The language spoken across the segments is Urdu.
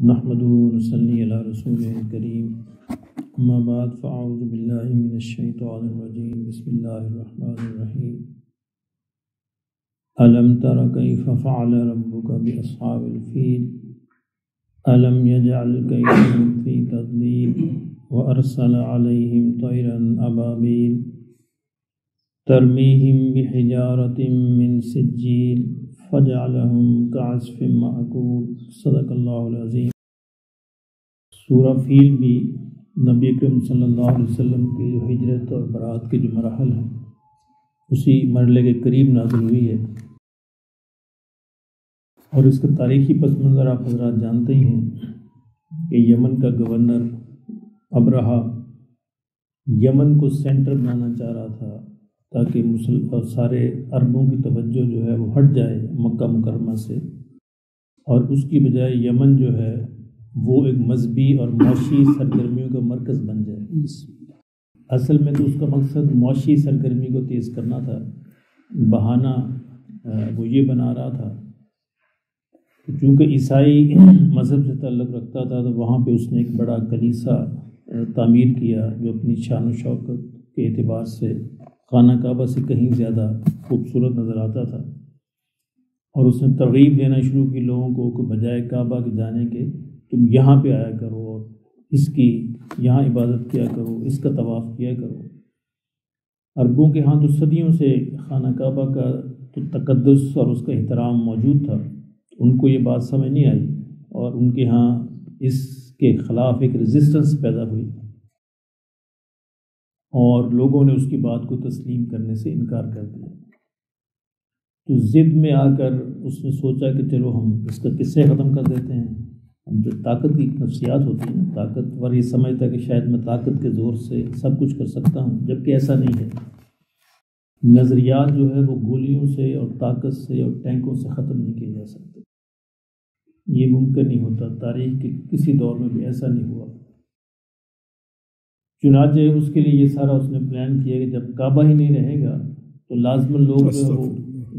نحمده ونصلي على رسوله الكريم اما بعد فاعوذ بالله من الشيطان الرجيم بسم الله الرحمن الرحيم ألم تر كيف فعل ربك بأصحاب الفيل ألم يجعل كيدهم في تضليل وأرسل عليهم طيرا أبابيل ترميهم بحجارة من سجيل فجعلهم كعصف مأكول صدق اللہ العظیم۔ سورہ فیل بھی نبی اکرم صلی اللہ علیہ وسلم کی جو ہجرت اور برات کے جو مراحل ہیں اسی مرحلے کے قریب نازل ہوئی ہے، اور اس کا تاریخی پس منظر آپ حضرات جانتے ہی ہیں کہ یمن کا گورنر ابرہا یمن کو سینٹر بنانا چاہ رہا تھا تاکہ سارے عربوں کی توجہ جو ہے وہ ہٹ جائے مکہ مکرمہ سے، اور اس کی بجائے یمن جو ہے وہ ایک مذہبی اور معاشی سرگرمیوں کا مرکز بن جائے۔ اصل میں تو اس کا مقصد معاشی سرگرمی کو تیز کرنا تھا، بہانہ وہ یہ بنا رہا تھا کہ چونکہ عیسائی مذہب سے تعلق رکھتا تھا تو وہاں پہ اس نے ایک بڑا کلیسا تعمیر کیا جو اپنی شان و شوکت کے اعتبار سے خانہ کعبہ سے کہیں زیادہ خوبصورت نظر آتا تھا، اور اس نے ترغیب دینا شروع کی لوگوں کو کہ بجائے کعبہ کے جانے کے تم یہاں پہ آیا کرو اور اس کی یہاں عبادت کیا کرو، اس کا طواف کیا کرو۔ عربوں کے ہاں تو صدیوں سے خانہ کعبہ کا تو تقدس اور اس کا احترام موجود تھا، ان کو یہ بات سمجھ نہیں آئی اور ان کے ہاں اس کے خلاف ایک ریزسٹنس پیدا ہوئی، اور لوگوں نے اس کی بات کو تسلیم کرنے سے انکار کر دیا۔ تو ضد میں آ کر اس نے سوچا کہ چلو ہم اس کا قصے ختم کر دیتے ہیں۔ ہم جو طاقت کی نفسیات ہوتی ہیں، طاقتور یہ سمجھتا ہے کہ شاید میں طاقت کے زور سے سب کچھ کر سکتا ہوں، جبکہ ایسا نہیں ہے۔ نظریات جو ہے وہ گولیوں سے اور طاقت سے اور ٹینکوں سے ختم نہیں کیے جا سکتے، یہ ممکن نہیں ہوتا، تاریخ کے کسی دور میں بھی ایسا نہیں ہوا۔ چنانچہ اس کے لیے یہ سارا اس نے پلان کیا کہ جب کعبہ ہی نہیں رہے گا تو لازماً لوگ جو ہے وہ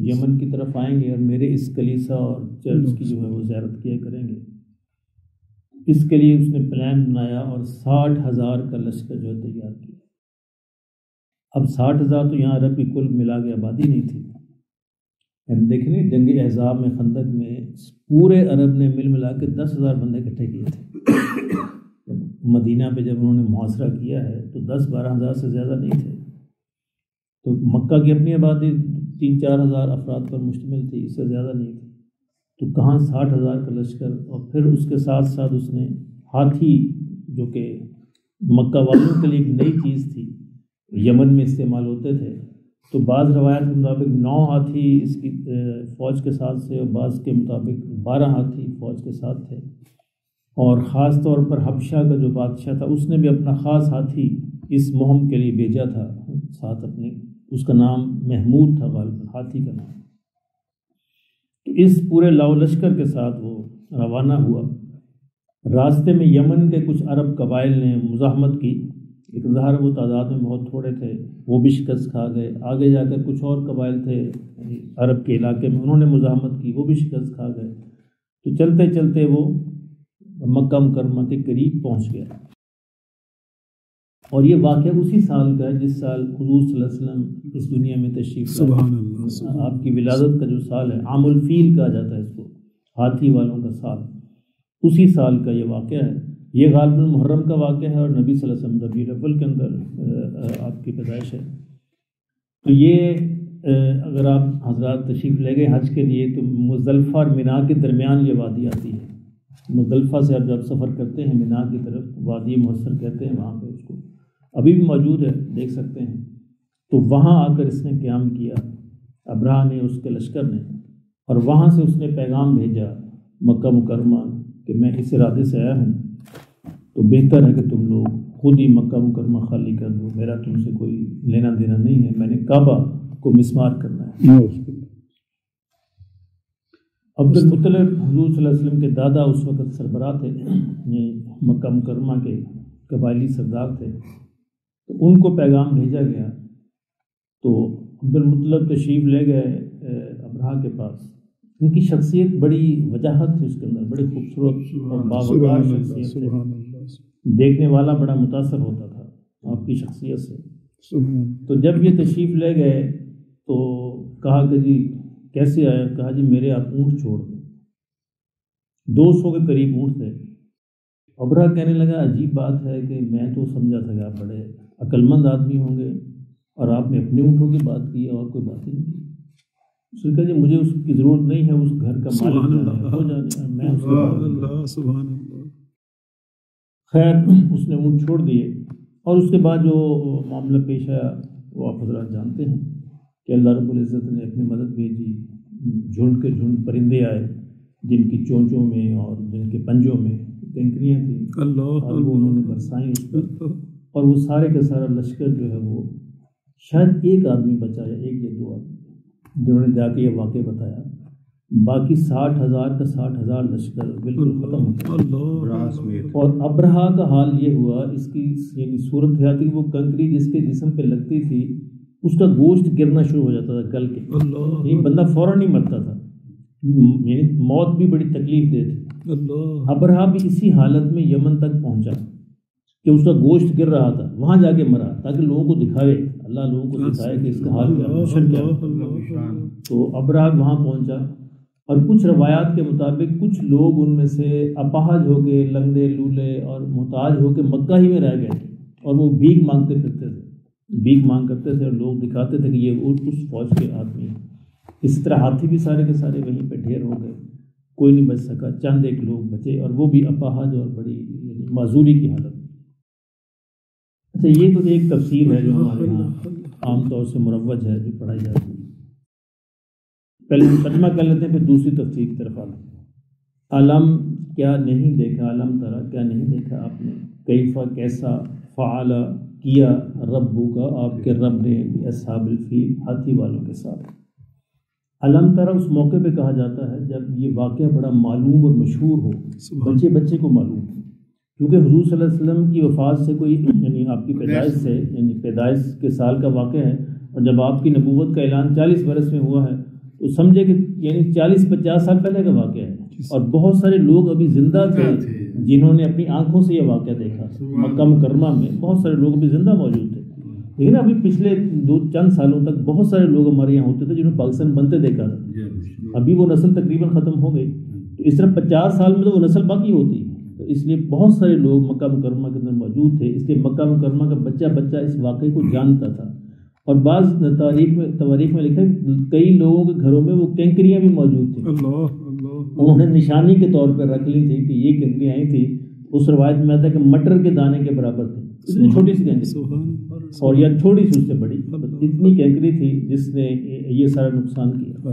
یمن کی طرف آئیں گے اور میرے اس کلیسا اور چرچ کی جو ہے وہ زیارت کیا کریں گے۔ اس کے لیے اس نے پلان بنایا اور 60,000 کا لشکر جو ہے تیار کیا۔ اب 60,000 تو یہاں عرب کی کل ملا کے آبادی نہیں تھی۔ ہم دیکھیں گے جنگ احزاب میں، خندق میں پورے عرب نے مل ملا کے 10,000 بندے اکٹھے کیے تھے۔ مدینہ پہ جب انہوں نے محاصرہ کیا ہے تو 10-12 ہزار سے زیادہ نہیں تھے، تو مکہ کی اپنی آبادی 3-4 ہزار افراد پر مشتمل تھی، اس سے زیادہ نہیں تھی، تو کہاں 60,000 کا لشکر، اور پھر اس کے ساتھ ساتھ اس نے ہاتھی، جو کہ مکہ والوں کے لیے ایک نئی چیز تھی، یمن میں استعمال ہوتے تھے، تو بعض روایت کے مطابق 9 ہاتھی اس کی فوج کے ساتھ تھے اور بعض کے مطابق 12 ہاتھی فوج کے ساتھ تھے، اور خاص طور پر حبشہ کا جو بادشاہ تھا اس نے بھی اپنا خاص ہاتھی اس مہم کے لیے بھیجا تھا ساتھ اپنے، اس کا نام محمود تھا غالباً، ہاتھی کا نام۔ تو اس پورے لاؤ لشکر کے ساتھ وہ روانہ ہوا۔ راستے میں یمن کے کچھ عرب قبائل نے مزاحمت کی، لیکن ظاہر وہ تعداد میں بہت تھوڑے تھے، وہ بھی شکست کھا گئے۔ آگے جا کر کچھ اور قبائل تھے عرب کے علاقے میں، انہوں نے مزاحمت کی، وہ بھی شکست کھا گئے۔ تو چلتے چلتے وہ مکہ مکرمہ کے قریب پہنچ گیا، اور یہ واقعہ اسی سال کا ہے جس سال حضور صلی اللہ علیہ وسلم اس دنیا میں تشریف لائے۔ آپ کی ولادت کا جو سال ہے، عام الفیل کہا جاتا ہے اس کو، ہاتھی والوں کا سال، اسی سال کا یہ واقعہ ہے۔ یہ غالباً محرم کا واقعہ ہے اور نبی صلی اللہ علیہ وسلم ربیع الاول کے اندر آپ کی پیدائش ہے۔ تو یہ اگر آپ حضرات تشریف لے گئے حج کے لیے تو مزدلفہ اور مینا کے درمیان یہ وادی آتی ہے۔ مزدلفہ سے آپ جب سفر کرتے ہیں مینا کی طرف، وادی محسر کہتے ہیں وہاں پہ اس کو، ابھی بھی موجود ہے، دیکھ سکتے ہیں۔ تو وہاں آ کر اس نے قیام کیا، ابرہا نے، اس کے لشکر نے، اور وہاں سے اس نے پیغام بھیجا مکہ مکرمہ کہ میں اس ارادے سے آیا ہوں، تو بہتر ہے کہ تم لوگ خود ہی مکہ مکرمہ خالی کر دو، میرا تم سے کوئی لینا دینا نہیں ہے، میں نے کعبہ کو مسمار کرنا ہے۔ عبد المطلب حضور صلی اللہ علیہ وسلم کے دادا اس وقت سربراہ تھے، یہ مکہ مکرمہ کے قبائلی سردار تھے، تو ان کو پیغام بھیجا گیا۔ تو عبد المطلب تشریف لے گئے ابرہا کے پاس، ان کی شخصیت بڑی وجاہت تھی اس کے اندر، بڑی خوبصورت اور باوقار شخصیت تھی، دیکھنے والا بڑا متاثر ہوتا تھا آپ کی شخصیت سے۔ تو جب یہ تشریف لے گئے تو کہا کہ جی کیسے آئے؟ کہا جی میرے آپ اونٹ چھوڑ دیں، 200 کے قریب اونٹ تھے۔ ابرہہ کہنے لگا عجیب بات ہے کہ میں تو سمجھا تھا کہ آپ بڑے عقلمند آدمی ہوں گے اور آپ نے اپنے اونٹوں کی بات کی اور کوئی بات ہی نہیں کی۔ اس نے کہا جی مجھے اس کی ضرورت نہیں ہے، اس گھر کا مالک ہو جانے میں اس کو۔ خیر اس نے اونٹ چھوڑ دیے، اور اس کے بعد جو معاملہ پیش آیا وہ آپ حضرات جانتے ہیں کہ اللہ رب العزت نے اپنی مدد بھیجی، جھنڈ کے جھنڈ پرندے آئے جن کی چونچوں میں اور جن کے پنجوں میں کنکریاں تھیں، اور وہ انہوں نے برسائیں اس پر، اور وہ سارے کا سارا لشکر جو ہے وہ شاید ایک آدمی بچا یا ایک یا 2 آدمی جنہوں نے جا کے یہ واقعہ بتایا، باقی 60,000 کا 60,000 لشکر بالکل ختم ہو گیا۔ اور ابرہہ کا حال یہ ہوا، اس کی یعنی صورت حال تھی، وہ کنکری جس کے جسم پہ لگتی تھی اس کا گوشت گرنا شروع ہو جاتا تھا گل کے، یہ بندہ فوراً نہیں مرتا تھا، یعنی موت بھی بڑی تکلیف دہ تھی۔ ابرہہ بھی اسی حالت میں یمن تک پہنچا کہ اس کا گوشت گر رہا تھا، وہاں جا کے مرا تاکہ لوگوں کو دکھائے، اللہ لوگوں کو دکھائے کہ اس کا حال کیا۔ تو ابرہہ وہاں پہنچا، اور کچھ روایات کے مطابق کچھ لوگ ان میں سے اپاہج ہو کے، لنگڑے لولے اور محتاج ہو کے مکہ ہی میں رہ گئے، اور وہ بھیک مانگتے پھرتے تھے، بھیک مانگ کرتے تھے، اور لوگ دکھاتے تھے کہ یہ اس فوج کے آدمی ہیں۔ اسی طرح ہاتھی بھی سارے کے سارے وہیں پہ ڈھیر ہو گئے، کوئی نہیں بچ سکا، چند ایک لوگ بچے، اور وہ بھی اپاہج اور بڑی یعنی معذوری کی حالت۔ اچھا یہ تو ایک تفسیر ہے جو ہمارے یہاں عام طور سے مروج ہے، جو پڑھائی جاتی ہے۔ پہلے ترجمہ کر لیتے ہیں، پھر دوسری تفسیر کی طرف آتے ہیں۔ علم کیا نہیں دیکھا، علم ترا کیا نہیں دیکھا آپ نے، کیفا کیسا، فعل کیا ربو کا آپ کے رب نے، اصحاب الفیل ہاتھی والوں کے ساتھ۔ علم ترا اس موقع پہ کہا جاتا ہے جب یہ واقعہ بڑا معلوم اور مشہور ہو، بچے بچے کو معلوم ہو، کیونکہ حضور صلی اللہ علیہ وسلم کی وفات سے کوئی یعنی آپ کی پیدائش سے یعنی پیدائش کے سال کا واقعہ ہے، اور جب آپ کی نبوت کا اعلان 40 برس میں ہوا ہے تو سمجھے کہ یعنی 40-50 سال پہلے کا واقعہ ہے، اور بہت سارے لوگ ابھی زندہ تھے جنہوں نے اپنی آنکھوں سے یہ واقعہ دیکھا۔ مکہ مکرمہ میں بہت سارے لوگ ابھی زندہ موجود تھے، لیکن ابھی پچھلے چند سالوں تک بہت سارے لوگ ہمارے یہاں ہوتے تھے جنہوں نے پاکستان بنتے دیکھا تھا، ابھی وہ نسل تقریباً ختم ہو گئی، تو اس طرح 50 سال میں تو وہ نسل باقی ہوتی ہے، تو اس لیے بہت سارے لوگ مکہ مکرمہ کے اندر موجود تھے، اس لیے مکہ مکرمہ کا بچہ بچہ اس واقعے کو جانتا تھا۔ اور بعض تواریخ میں لکھا ہے کئی لوگوں کے گھروں میں وہ کینکریاں بھی موجود تھیں، انہوں نے نشانی کے طور پر رکھ لی تھی کہ یہ کینکریاں آئی تھی، اس روایت میں آتا ہے کہ مٹر کے دانے کے برابر تھی، اتنی چھوٹی سی کینکری، اور یا چھوٹی سی اس سے بڑی، اتنی کینکری تھی جس نے یہ سارا نقصان کیا۔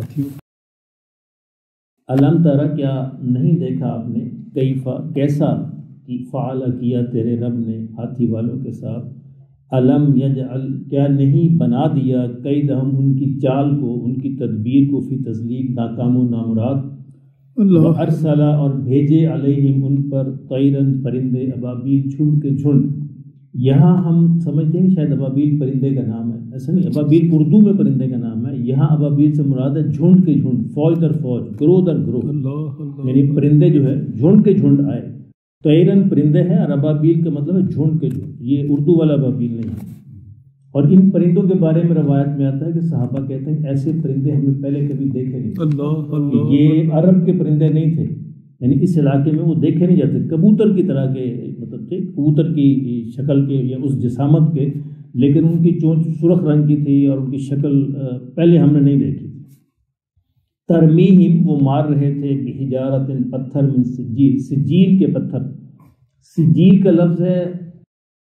علم ترا کیا نہیں دیکھا آپ نے، کیفا کیسا، فعل کیا تیرے رب نے ہاتھی والوں کے ساتھ، علم یجعل کیا نہیں بنا دیا، کیدہم ان کی چال کو، ان کی تدبیر کو، فی تضلیل ناکام و نامراد، وارسل اور بھیجے علیہم ان پر، طیرن پرندے، ابابیل جھنڈ کے جھنڈ۔ یہاں ہم سمجھتے ہیں شاید ابابیل پرندے کا نام ہے، ایسا نہیں، ابابیل اردو میں پرندے کا نام ہے، یہاں ابابیل سے مراد ہے جھنڈ کے جھنڈ، فوج در فوج، گروہ در گروہ، یعنی پرندے جو ہے جھنڈ کے جھنڈ آئے۔ طیرن پرندے ہیں، اور ابابیل کا مطلب ہے جھنڈ کے جھنڈ، یہ اردو والا ابابیل نہیں ہے۔ اور ان پرندوں کے بارے میں روایت میں آتا ہے کہ صحابہ کہتے ہیں ایسے پرندے ہم نے پہلے کبھی دیکھے نہیں، یہ عرب کے پرندے نہیں تھے، یعنی اس علاقے میں وہ دیکھے نہیں جاتے، کبوتر کی طرح کے مطلب تھے، کبوتر کی شکل کے یا اس جسامت کے، لیکن ان کی چونچ سرخ رنگ کی تھی اور ان کی شکل پہلے ہم نے نہیں دیکھی۔ ترمیہم وہ مار رہے تھے، بحجارۃ پتھر، من سجیل سجیل کے پتھر، سجیل کا لفظ ہے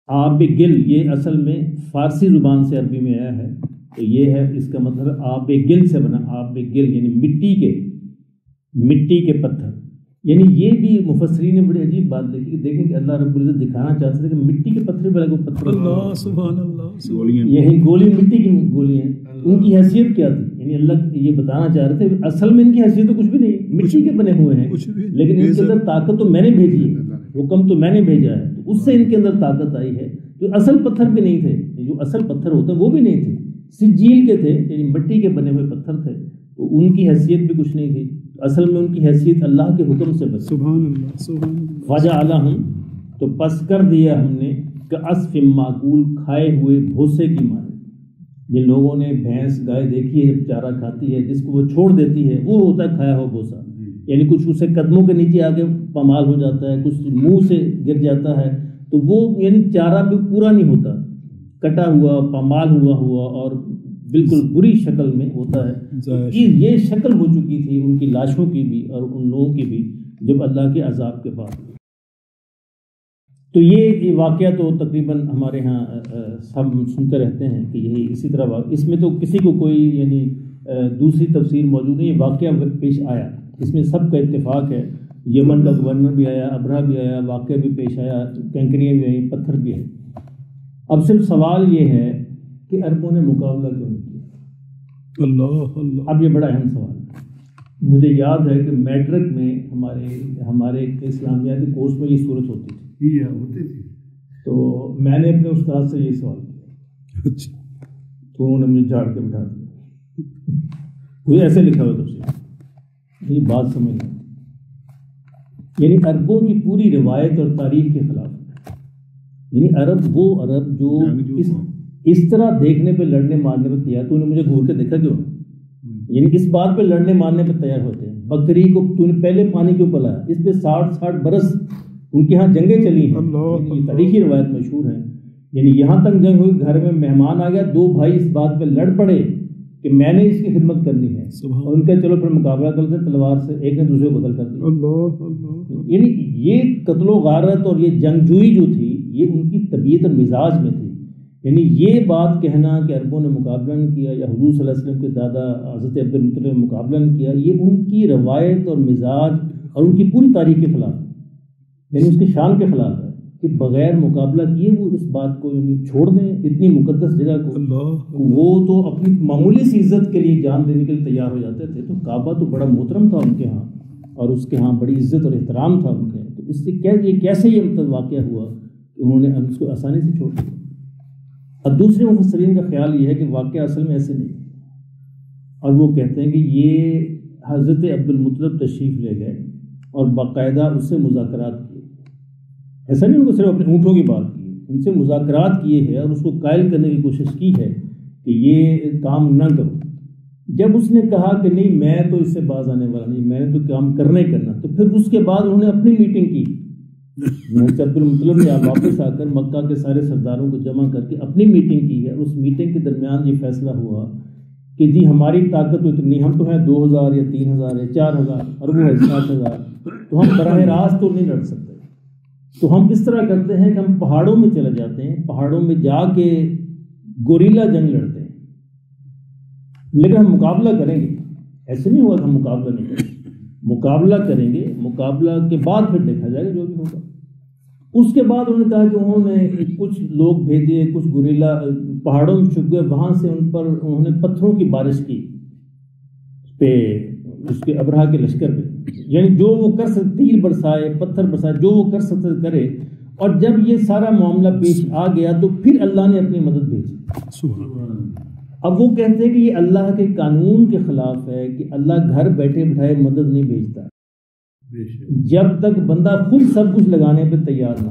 آب گل، یہ اصل میں فارسی زبان سے عربی میں آیا ہے، تو یہ ہے اس کا مطلب آب گل سے بنا، آب گل یعنی مٹی کے پتھر، یعنی یہ بھی مفسرین نے بڑی عجیب بات لکھی کہ دیکھیں کہ اللہ رب العزت دکھانا چاہتے تھے کہ مٹی کے پتھر بڑے پتھر، اللہ سبحان اللہ، یہی گولی مٹی کی گولی ہیں، ان کی حیثیت کیا تھی، یعنی اللہ یہ بتانا چاہ رہے تھے اصل میں ان کی حیثیت تو کچھ بھی نہیں، مٹی کے بنے ہوئے ہیں، لیکن ان کے اندر طاقت تو میں نے بھیجی ہے، حکم تو میں نے بھیجا ہے، تو اس سے ان کے اندر طاقت آئی ہے، جو اصل پتھر بھی نہیں تھے، جو اصل پتھر ہوتے ہیں وہ بھی نہیں تھے، سجیل کے تھے، یعنی مٹی کے بنے ہوئے پتھر تھے، تو ان کی حیثیت بھی کچھ نہیں تھی۔ اصل میں ان کی حیثیت اللہ کے حکم سے بچی. سبحان اللہ سبحان اللہ. فجعلہم تو پس کر دیا ہم نے کعصف معقول کھائے ہوئے بھوسے کی مانند. جن لوگوں نے بھینس گائے دیکھی ہے جب چارہ کھاتی ہے جس کو وہ چھوڑ دیتی ہے وہ ہوتا ہے کھایا ہوا بھوسا. یعنی کچھ اسے قدموں کے نیچے آگے پامال ہو جاتا ہے, کچھ منہ سے گر جاتا ہے, تو وہ یعنی چارہ بھی پورا نہیں ہوتا, کٹا ہوا پامال ہوا اور بالکل بری شکل میں ہوتا ہے. یہ شکل ہو چکی تھی ان کی لاشوں کی بھی اور ان لوگوں کی بھی جب اللہ کے عذاب کے بعد. تو یہ واقعہ تو تقریباً ہمارے ہاں سب سنتے رہتے ہیں کہ یہی اسی طرح اس میں تو کسی کو کوئی یعنی دوسری تفسیر موجود نہیں. یہ واقعہ پیش آیا, اس میں سب کا اتفاق ہے. یمن کا گورنر بھی آیا, ابرہ بھی آیا, واقعہ بھی پیش آیا, کنکریاں بھی آئیں, پتھر بھی آئے. اب صرف سوال یہ ہے کہ عربوں نے مقابلہ کیوں نہیں کیا؟ اللہ. اب یہ بڑا اہم سوال ہے. مجھے یاد ہے کہ میٹرک میں ہمارے اسلامیاتی کورس میں یہ صورت ہوتی تھی. تو میں نے اپنے استاد سے یہ سوال کیا, تو انہوں نے مجھے جھاڑ کے بٹھا دیا. وہ ایسے لکھا ہوا تفسیر, یہ بات سمجھ لیں. یعنی عربوں کی پوری روایت اور تاریخ کے خلاف. یعنی عرب جو اس طرح دیکھنے پہ لڑنے مارنے پہ تیار, تو نے مجھے گھور کے دیکھا کیوں؟ یعنی اس بات پہ لڑنے مارنے پہ تیار ہوتے ہیں. بکری کو تو نے پہلے پانی کیوں پلایا؟ اس پہ 60 برس ان کے ہاں جنگیں چلی ہیں. یہ تاریخی روایت مشہور ہیں. یعنی یہاں تک جنگ ہوئی, گھر میں مہمان آ گیا, 2 بھائی اس بات پہ لڑ پڑے کہ میں نے اس کی خدمت کرنی ہے, اور ان کا چلو پھر مقابلہ کرتے ہیں تلوار سے, ایک نے دوسرے کو قتل کر دیا. یعنی یہ قتل و غارت اور یہ جنگجوئی جو تھی یہ ان کی طبیعت اور مزاج میں تھی. یعنی یہ بات کہنا کہ عربوں نے مقابلہ نہیں کیا یا حضور صلی اللہ علیہ وسلم کے دادا حضرت عبد المطلب نے مقابلہ نہیں کیا, یہ ان کی روایت اور مزاج اور ان کی پوری تاریخ کے خلاف ہے. یعنی اس کی شان کے خلاف ہے کہ بغیر مقابلہ کیے وہ اس بات کو یعنی چھوڑ دیں, اتنی مقدس جگہ کو. وہ تو اپنی معمولی سی عزت کے لیے جان دینے کے لیے تیار ہو جاتے تھے. تو کعبہ تو بڑا محترم تھا ان کے ہاں, اور اس کے ہاں بڑی عزت اور احترام تھا ان کے. تو اس سے کیسے یہ واقعہ ہوا کہ انہوں نے اس کو آسانی سے چھوڑ دیا. اب دوسرے مفسرین کا خیال یہ ہے کہ واقعہ اصل میں ایسے نہیں, اور وہ کہتے ہیں کہ یہ حضرت عبد المطلب تشریف لے گئے اور باقاعدہ اس سے مذاکرات کیے. ایسا نہیں ہوگا صرف اپنے اونٹوں کی بات کی, ان سے مذاکرات کیے ہیں اور اس کو قائل کرنے کی کوشش کی ہے کہ یہ کام نہ کرو. جب اس نے کہا کہ نہیں میں تو اس سے باز آنے والا نہیں, میں نے تو کام کرنا ہی کرنا, تو پھر اس کے بعد انہوں نے اپنی میٹنگ کی. عبد المطلب نے واپس آ کر مکہ کے سارے سرداروں کو جمع کر کے اپنی میٹنگ کی ہے, اور اس میٹنگ کے درمیان یہ فیصلہ ہوا کہ جی ہماری طاقت تو اتنی, ہم تو ہیں 2000 یا 3000 یا 4000 اور وہ ہے 6000, تو ہم براہ راست تو نہیں لڑ سکتے. تو ہم اس طرح کرتے ہیں کہ ہم پہاڑوں میں چلے جاتے ہیں, پہاڑوں میں جا کے گوریلا جنگ لڑتے ہیں, لیکن ہم مقابلہ کریں گے. ایسے نہیں ہوا کہ ہم مقابلہ نہیں کریں گے, مقابلہ کریں گے, مقابلہ کے بعد پھر دیکھا جائے گا جو بھی ہوگا. اس کے بعد انہوں نے کہا کہ انہوں نے کچھ لوگ بھیجے, کچھ گوریلا پہاڑوں میں چھپ گئے, وہاں سے ان پر انہوں نے پتھروں کی بارش کی پہ اس کے ابرہا کے لشکر پہ. یعنی جو وہ کر سکتے, تیر برسائے, پتھر برسائے, جو وہ کر سکتے کرے. اور جب یہ سارا معاملہ پیش آ گیا تو پھر اللہ نے اپنی مدد بھیجی. اب وہ کہتے ہیں کہ یہ اللہ کے قانون کے خلاف ہے کہ اللہ گھر بیٹھے بٹھائے مدد نہیں بھیجتا جب تک بندہ خود سب کچھ لگانے پہ تیار نہ.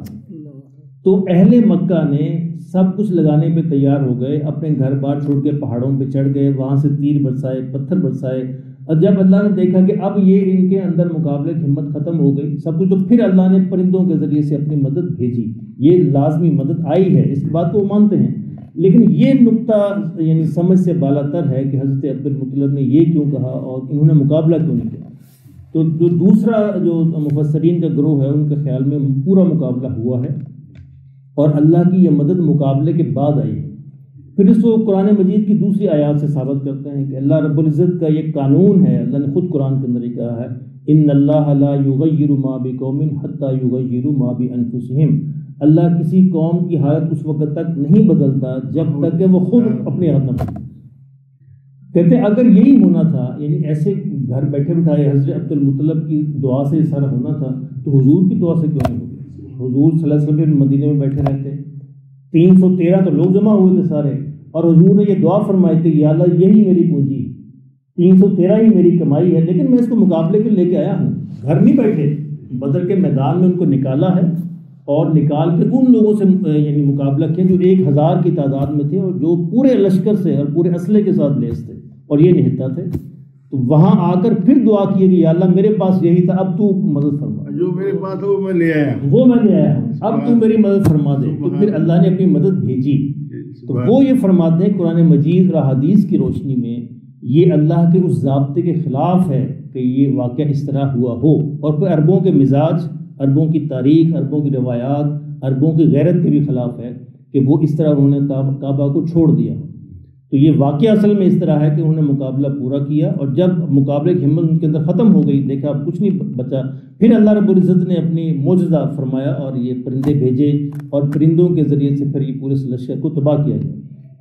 تو اہل مکہ نے سب کچھ لگانے پہ تیار ہو گئے, اپنے گھر بار چھوڑ کے پہاڑوں پہ چڑھ گئے, وہاں سے تیر برسائے, پتھر برسائے. اور جب اللہ نے دیکھا کہ اب یہ ان کے اندر مقابلے کی ہمت ختم ہو گئی سب کچھ, تو پھر اللہ نے پرندوں کے ذریعے سے اپنی مدد بھیجی. یہ لازمی مدد آئی ہے, اس بات کو وہ مانتے ہیں. لیکن یہ نقطہ یعنی سمجھ سے بالا تر ہے کہ حضرت عبد المطلب نے یہ کیوں کہا اور انہوں نے مقابلہ کیوں نہیں کیا. تو جو دوسرا جو مفسرین کا گروہ ہے ان کے خیال میں پورا مقابلہ ہوا ہے, اور اللہ کی یہ مدد مقابلے کے بعد آئی ہے. پھر اس کو قرآن مجید کی دوسری آیات سے ثابت کرتے ہیں کہ اللہ رب العزت کا یہ قانون ہے. اللہ نے خود قرآن کے اندر یہ کہا ہے, ان اللہ لا یغیر ما بقوم حتی یغیروا ما بانفسہم. اللہ کسی قوم کی حالت اس وقت تک نہیں بدلتا جب تک کہ وہ خود اپنے ہاتھ نہ بدلے. کہتے ہیں اگر یہی ہونا تھا, یعنی ایسے گھر بیٹھے بٹھائے حضرت عبد المطلب کی دعا سے سارا ہونا تھا, تو حضور کی دعا سے کیوں نہیں ہو گیا؟ حضور صلی اللہ علیہ وسلم مدینے میں بیٹھے رہتے, 313 تو لوگ جمع ہوئے تھے سارے, اور حضور نے یہ دعا فرمائی تھی, یا اللہ یہی میری پونجی, 313 ہی میری کمائی ہے، لیکن میں اس کو مقابلے کے لے کے آیا ہوں. گھر نہیں بیٹھے، بدر کے میدان میں ان کو نکالا ہے اور نکال کے ان لوگوں سے یعنی مقابلہ کیا جو 1000 کی تعداد میں تھے اور جو پورے لشکر سے اور پورے اسلحے کے ساتھ لیس تھے اور یہ نہتا تھے. تو وہاں آ کر پھر دعا کی کہ یا اللہ میرے پاس یہی تھا، اب تو مدد فرما، جو میرے پاس وہ میں لے آیا ہوں، اب تو میری مدد فرما دے. تو پھر اللہ نے اپنی مدد بھیجی. تو وہ یہ فرماتے ہیں قرآن مجید اور احادیث کی روشنی میں یہ اللہ کے اس ضابطے کے خلاف ہے کہ یہ واقعہ اس طرح ہوا ہو. اور پھر عربوں کے مزاج، عربوں کی تاریخ، عربوں کی روایات، عربوں کی غیرت کے بھی خلاف ہے کہ وہ اس طرح انہوں نے کعبہ کو چھوڑ دیا. تو یہ واقعہ اصل میں اس طرح ہے کہ انہوں نے مقابلہ پورا کیا اور جب مقابلے کی ہمت ان کے اندر ختم ہو گئی، دیکھا اب کچھ نہیں بچا، پھر اللہ رب العزت نے اپنی معجزہ فرمایا اور یہ پرندے بھیجے اور پرندوں کے ذریعے سے پھر یہ پورے لشکر کو تباہ کیا گیا.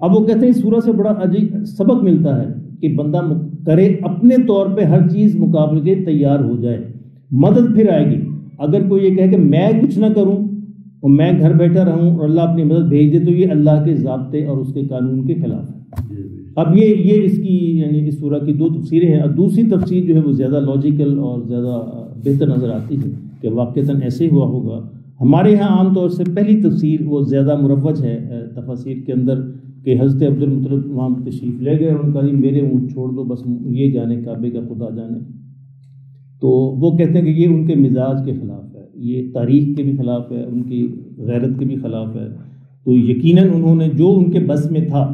اب وہ کہتے ہیں اس سورہ سے بڑا عجیب سبق ملتا ہے کہ بندہ کرے اپنے طور پہ ہر چیز مقابلے کے تیار ہو جائے، مدد پھر آئے گی. اگر کوئی یہ کہے کہ میں کچھ نہ کروں اور میں گھر بیٹھا رہوں اور اللہ اپنی مدد بھیج دے، تو یہ اللہ کے ضابطے اور اس کے قانون کے خلاف ہے. اب یہ اس کی یعنی اس سورہ کی 2 تفسیریں ہیں. اور دوسری تفسیر جو ہے وہ زیادہ لاجیکل اور زیادہ بہتر نظر آتی ہے کہ واقعتاً ایسے ہی ہوا ہوگا. ہمارے ہاں عام طور سے پہلی تفسیر وہ زیادہ مروج ہے تفاسیر کے اندر کہ حضرت عبد المطلب وہاں تشریف لے گئے اور ان کا میرے اونٹ چھوڑ دو، بس یہ جانے کعبے کا خدا جانے. تو وہ کہتے ہیں کہ یہ ان کے مزاج کے خلاف ہے، یہ تاریخ کے بھی خلاف ہے، ان کی غیرت کے بھی خلاف ہے. تو یقیناً انہوں نے جو ان کے بس میں تھا،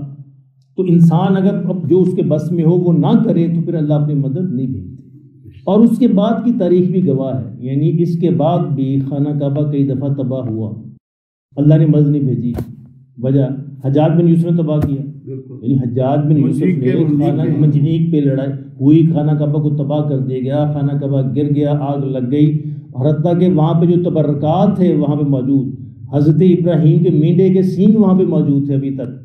تو انسان اگر اب جو اس کے بس میں ہو وہ نہ کرے تو پھر اللہ اپنی مدد نہیں بھیجتی. اور اس کے بعد کی تاریخ بھی گواہ ہے، یعنی اس کے بعد بھی خانہ کعبہ کئی دفعہ تباہ ہوا، اللہ نے مدد نہیں بھیجی. وجہ حجاج بن یوسف نے تباہ کیا، یعنی حجاج بن یوسف نے خانہ منجنیق پہ لڑائی ہوئی، خانہ کعبہ کو تباہ کر دیا گیا، خانہ کعبہ گر گیا، آگ لگ گئی. اور حتیٰ کہ وہاں پہ جو تبرکات تھے وہاں پہ موجود، حضرت ابراہیم کے مینڈے کے سینگ وہاں پہ موجود تھے ابھی تک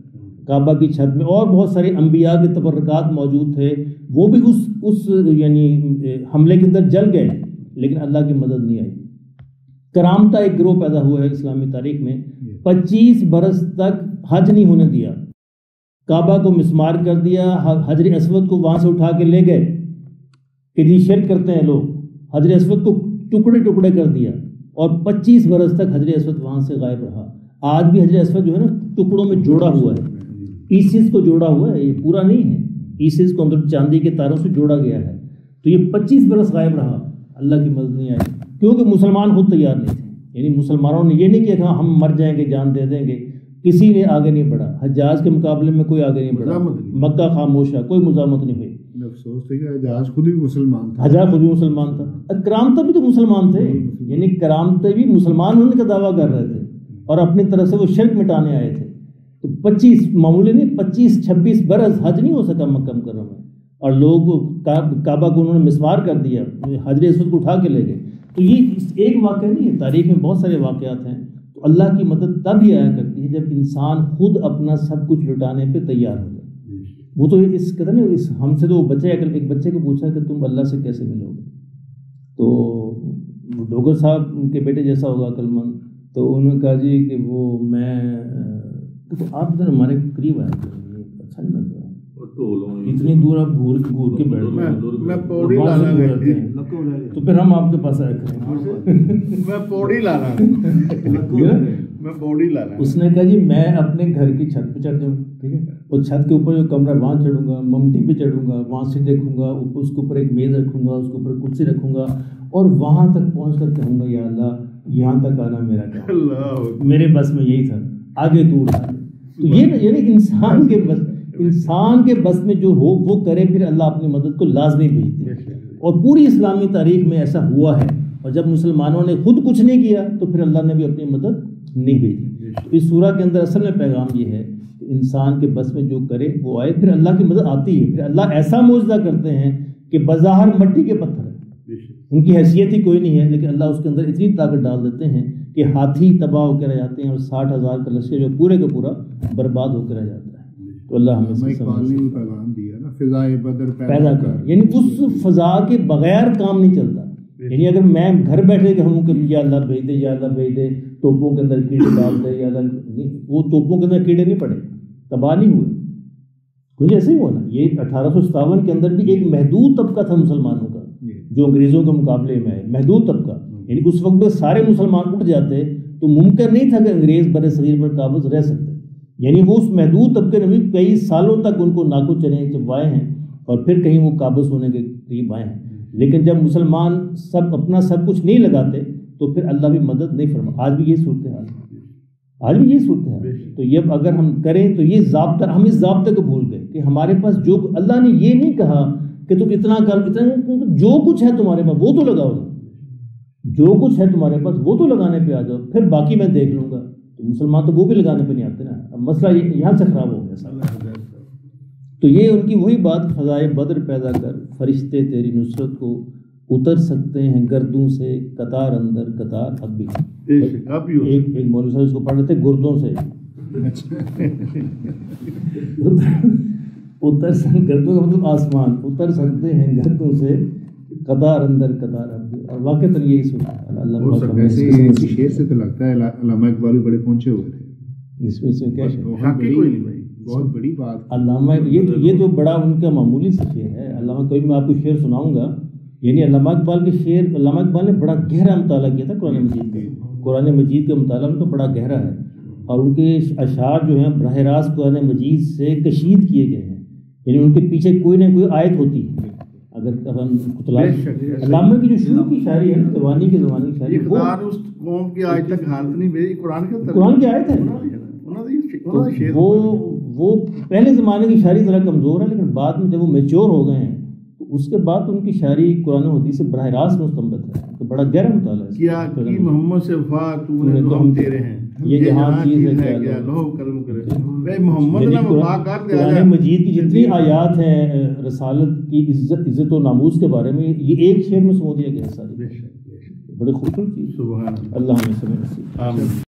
کعبہ کی چھت میں، اور بہت سارے انبیاء کے تبرکات موجود تھے، وہ بھی اس یعنی حملے کے اندر جل گئے، لیکن اللہ کی مدد نہیں آئی. کرامتہ ایک گروہ پیدا ہوا ہے اسلامی تاریخ میں، 25 برس تک حج نہیں ہونے دیا، کعبہ کو مسمار کر دیا، حجر اسود کو وہاں سے اٹھا کے لے گئے کہ جی شرک کرتے ہیں لوگ، حجر اسود کو ٹکڑے ٹکڑے کر دیا اور 25 برس تک حجر اسود وہاں سے غائب رہا. آج بھی حجر اسود جو ہے نا ٹکڑوں میں جوڑا ہوا ہے، پیسز کو جوڑا ہوا ہے، یہ پورا نہیں ہے، پیسز کو اندر چاندی کے تاروں سے جوڑا گیا ہے. تو یہ 25 برس غائب رہا، اللہ کی مدد نہیں آئی کیونکہ مسلمان خود تیار نہیں تھے. یعنی مسلمانوں نے یہ نہیں کیا کہ ہم مر جائیں گے جان دے دیں گے، کسی نے آگے نہیں بڑھا. حجاج کے مقابلے میں کوئی آگے نہیں بڑھا، مکہ خاموش ہے، کوئی مزاحمت نہیں ہوئی. افسوس ہے کہ حجاج خود بھی مسلمان تھا، حجاج خود بھی مسلمان تھا. کرامتہ بھی تو مسلمان تھے، یعنی کرامتہ بھی مسلمان ہونے کا دعویٰ کر رہے تھے اور اپنی طرف سے وہ شرک مٹانے آئے تھے. تو 25 معمولی نہیں، 25-26 برس حج نہیں ہو سکا مکہ مکرمہ میں، اور لوگ کعبہ کو انہوں نے مسمار کر دیا، حجر اسود کو اٹھا کے لے گئے. تو یہ ایک واقعہ نہیں ہے، تاریخ میں بہت سارے واقعات ہیں. تو اللہ کی مدد تب ہی آیا کرتی ہے جب انسان خود اپنا سب کچھ لٹانے پہ تیار ہو جائے. وہ تو اس کہتے ہیں نا، ہم سے تو بچے، ایک بچے کو پوچھا کہ تم اللہ سے کیسے ملو گے، تو ڈوگر صاحب ان کے بیٹے جیسا ہوگا عقل مند، تو انہوں نے کہا جی کہ وہ میں تو آپ ادھر ہمارے قریب آیا کریں، اچھا نہیں لگتا اتنی دور آپ گھور کے بیٹھ جائیں، تو پھر ہم آپ کے پاس آیا کریں. اس نے کہا جی میں اپنے گھر کی چھت پہ چڑھ جاؤں، ٹھیک ہے، اور چھت کے اوپر جو کمرہ وہاں چڑھوں گا، ممٹی پہ چڑھوں گا، وہاں سے دیکھوں گا، اس کے اوپر ایک میز رکھوں گا، اس کے اوپر کرسی رکھوں گا، اور وہاں تک پہنچ کر کہوں گا یا اللہ یہاں تک آنا میرا کام، میرے بس میں یہی تھا، آگے تو اٹھا. تو یہ یعنی انسان کے بس میں جو ہو وہ کرے، پھر اللہ اپنی مدد کو لازمی بھیجتے. اور پوری اسلامی تاریخ میں ایسا ہوا ہے، اور جب مسلمانوں نے خود کچھ نہیں کیا تو پھر اللہ نے بھی اپنی مدد نہیں بھیجی. اس سورہ کے اندر اصل میں پیغام یہ ہے کہ انسان کے بس میں جو کرے وہ آئے، پھر اللہ کی مدد آتی ہے. پھر اللہ ایسا معجزہ کرتے ہیں کہ بظاہر مٹی کے پتھر ہیں، ان کی حیثیت ہی کوئی نہیں ہے، لیکن اللہ اس کے اندر اتنی طاقت ڈال دیتے ہیں کہ ہاتھی تباہ ہو کے رہ جاتے ہیں، اور 60,000 کا لشکر جو پورے کا پورا برباد ہو کے رہ جاتا ہے. تو اللہ ہمیں پیغام دیا نا، فضائے بدر پیدا کر، یعنی اس فضا کے بغیر کام نہیں چلتا. یعنی اگر میں گھر بیٹھے کہوں کہ یا اللہ بھیج دے، یا اللہ بھیج دے، توپوں کے اندر کیڑے ڈال دے، یا اللہ، وہ توپوں کے اندر کیڑے نہیں پڑے، تباہ نہیں ہوئے. کیونکہ ایسے ہی ہوا نا، یہ 1857 کے اندر بھی ایک محدود طبقہ تھا مسلمانوں کا جو انگریزوں کے مقابلے میں ہے، محدود طبقہ، یعنی اس وقت میں سارے مسلمان اٹھ جاتے تو ممکن نہیں تھا کہ انگریز بر صغیر پر قابض رہ سکتے، یعنی وہ اس محدود طبقے نے بھی کئی سالوں تک ان کو ناکو چنے چبوائے ہیں اور پھر کہیں وہ قابض ہونے کے قریب آئے ہیں۔ لیکن جب مسلمان سب اپنا سب کچھ نہیں لگاتے تو پھر اللہ بھی مدد نہیں فرما۔ آج بھی یہ صورتحال ہے، آج بھی یہ صورتحال ہے۔ تو یہ اب اگر ہم کریں تو یہ ضابطہ، ہم اس ضابطے کو بھول گئے کہ ہمارے پاس جو اللہ نے یہ نہیں کہا کہ تم اتنا کر، اتنا جو کچھ ہے تمہارے پاس وہ تو لگاؤ نا، جو کچھ ہے تمہارے پاس وہ تو لگانے پہ آ جاؤ، پھر باقی میں دیکھ لوں گا۔ تو مسلمان تو وہ بھی لگانے پہ نہیں آتے نا، اب مسئلہ یہاں سے خراب ہو گیا۔ تو یہ ان کی وہی بات، فضائے بدر پیدا کر فرشتے تیری نصرت کو اتر سکتے ہیں گردوں سے، قطار اندر قطار اب بھی۔ ایک مولوی صاحب اس کو پڑھ رہے تھے گردوں سے، اتر گردوں کا مطلب آسمان، اتر سکتے ہیں گردوں سے قطار اندر قطار اب بھی۔ اور واقعہ تو یہی سنا اللہ شیر سے تو لگتا ہے علامہ اقبال بھی بڑے پہنچے ہوئے تھے اس میں کیا بہت بڑی بات۔ علامہ یہ تو بڑا ان کا معمولی سا شعر ہے۔ علامہ کوئی میں آپ کو شعر سناؤں گا، یعنی علامہ اقبال کے شعر، علامہ اقبال نے بڑا گہرا مطالعہ کیا تھا قرآن مجید کا، قرآن مجید کا مطالعہ ان کا بڑا گہرا ہے، اور ان کے اشعار جو ہیں براہ راست قرآن مجید سے کشید کیے گئے ہیں، یعنی ان کے پیچھے کوئی نہ کوئی آیت ہوتی ہے۔ اگر علامہ کی جو شروع کی شاعری ہے دیوانی کے زمانے کی شاعری، اس قوم کی آج تک حالت نہیں بھیجی، قرآن کی آیت ہے۔ وہ پہلے زمانے کی شاعری ذرا کمزور ہے، لیکن بعد میں جب وہ میچور ہو گئے ہیں تو اس کے بعد ان کی شاعری قرآن و حدیث سے براہ راست مستنبط ہے، تو بڑا گہرا مطالعہ ہے۔ کیا کی محمد سے وفا تو نے تو ہم تیرے ہیں، یہ جہاں چیز ہے کیا لوہ قلم کرے بے محمد نے وفا کر دیا۔ قرآن مجید کی جتنی آیات ہیں رسالت کی عزت و ناموس کے بارے میں، یہ ایک شعر میں سمو دیا گیا ہے ساری، بڑی خوبصورت چیز۔ سبحان اللہ ہمیں سمجھ نصیب۔ آمین۔